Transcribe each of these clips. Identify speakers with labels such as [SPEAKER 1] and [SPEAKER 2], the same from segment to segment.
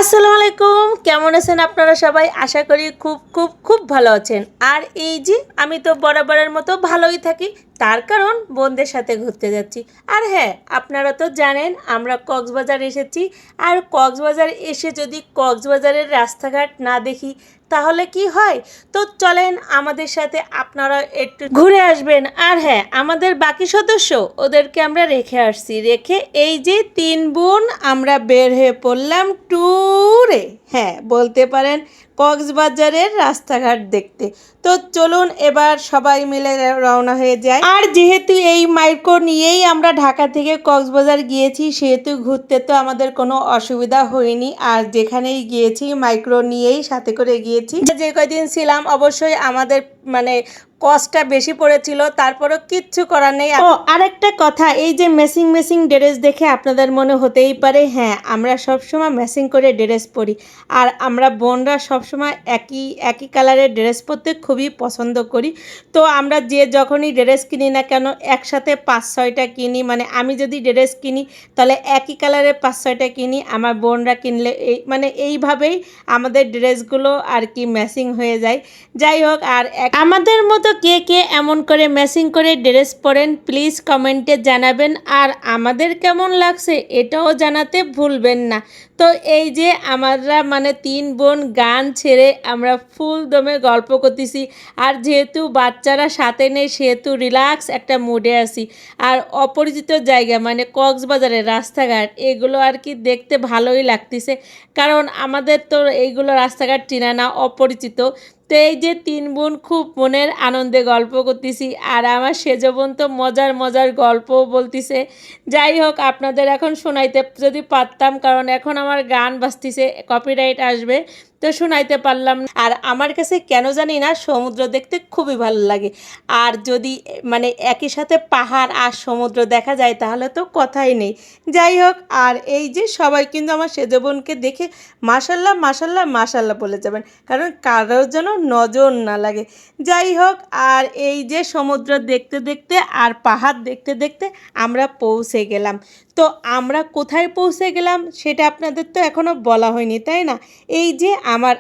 [SPEAKER 1] আসসালামু আলাইকুম, কেমন আছেন আপনারা সবাই? আশা করি খুব খুব খুব ভালো আছেন। আর এই যে আমি তো বরাবরের মতো ভালোই থাকি, তার কারণ বোনদের সাথে ঘুরতে যাচ্ছি। আর হ্যাঁ, আপনারা তো জানেন আমরা কক্সবাজার এসেছি। আর কক্সবাজার এসে যদি কক্সবাজারের রাস্তাঘাট না দেখি তাহলে কি হয়? তো চলেন আমাদের সাথে আপনারা একটু ঘুরে আসবেন। আর হ্যাঁ, আমাদের বাকি সদস্য ওদেরকে আমরা রেখে আসছি, রেখে এই যে তিন বোন আমরা বের হয়ে পড়লাম ট্যুরে। হ্যাঁ, বলতে পারেন কক্সবাজারের রাস্তাঘাট দেখতে। তো চলুন এবার সবাই মিলে রওনা হয়ে যায়। আর যেহেতু এই মাইক্রো নিয়েই আমরা ঢাকা থেকে কক্সবাজার গিয়েছি, সেহেতু ঘুরতে তো আমাদের কোনো অসুবিধা হয়নি। আর যেখানেই গিয়েছি মাইক্রো নিয়েই সাথে করে গিয়েছি। যে কয়দিন ছিলাম অবশ্যই আমাদের কস্টটা বেশি পড়েছিল, তারপরও কিচ্ছু করার নেই। ও আরেকটা কথা, এই যে ম্যাচিং ড্রেস দেখে আপনাদের মনে হতেই পারে হ্যাঁ আমরা সবসময় ম্যাচিং করে ড্রেস পরি। আর আমরা বোনরা সবসময় একই কালারের ড্রেস পরতে খুবই পছন্দ করি। তো আমরা যে যখনই ড্রেস কিনি না কেন একসাথে 5-6টা কিনি। মানে আমি যদি ড্রেস কিনি তাহলে একই কালারের 5-6টা কিনি, আমার বোনরা কিনলে এইভাবেই আমাদের ড্রেসগুলো আর কি ম্যাচিং হয়ে যায়। যাই হোক, আর আমাদের মতো কে কে এমন করে ম্যাচিং করে ড্রেস পরেন প্লিজ কমেন্টে জানাবেন। আর আমাদের কেমন লাগছে এটাও জানাতে ভুলবেন না। তো এই যে আমরা তিন বোন গান ছেড়ে আমরা ফুল দমে গল্প করতেছি। আর যেহেতু বাচ্চারা সাথে নেই সেহেতু রিল্যাক্স একটা মুডে আছি। আর অপরিচিত জায়গা মানে কক্সবাজারের রাস্তাঘাট এগুলো আর কি দেখতে ভালোই লাগতেছে, কারণ আমাদের তো এইগুলো রাস্তাঘাট চেনা না, অপরিচিত। তো এই যে তিন বোন খুব মনের আনন্দে গল্প করতেছি, আর আমার সেজ বোন তো মজার গল্পও বলতেছে। যাই হোক, আপনাদের এখন শোনাইতে যদি পারতাম, কারণ এখন আমার গান বাজতেছে, কপিরাইট আসবে, তো শোনাইতে পারলাম না। আর আমার কাছে কেন জানি না সমুদ্র দেখতে খুবই ভালো লাগে। আর যদি একই সাথে পাহাড় আর সমুদ্র দেখা যায় তাহলে তো কথাই নেই। যাই হোক, আর এই যে সবাই কিন্তু আমার সেজ বোনকে দেখে মাশাল্লাহ মাশাল্লাহ মাশাল্লাহ বলে যাবেন, কারণ কারোর যেন নজর না লাগে। যাই হোক, আর এই যে সমুদ্র দেখতে দেখতে আর পাহাড় দেখতে দেখতে আমরা পৌঁছে গেলাম। তো আমরা কোথায় পৌঁছে গেলাম সেটা আপনাদের তো এখনও বলা হয়নি, তাই না? এই যে আমার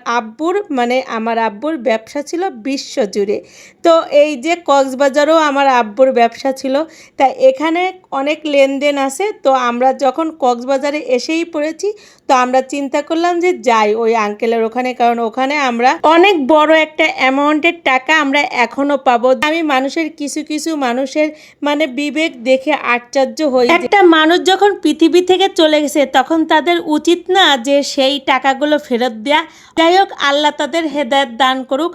[SPEAKER 1] আব্বুর ব্যবসা ছিল বিশ্বজুড়ে। তো এই যে কক্সবাজারও আমার আব্বুর ব্যবসা ছিল, তাই এখানে অনেক লেনদেন আছে। তো আমরা যখন কক্সবাজারে এসেই পড়েছি, তো আমরা চিন্তা করলাম যে যাই ওই আঙ্কেলের ওখানে, কারণ ওখানে আমরা অনেক বড় একটা অ্যামাউন্টের টাকা আমরা এখনও পাবো। আমি কিছু মানুষের বিবেক দেখে আশ্চর্য হই। একটা মানুষ যখন পৃথিবী থেকে চলে গেছে তখন তাদের উচিত না যে সেই টাকাগুলো ফেরত দেয়া। যাই হোক, আল্লাহ তাদের হেদায়েত দান করুক।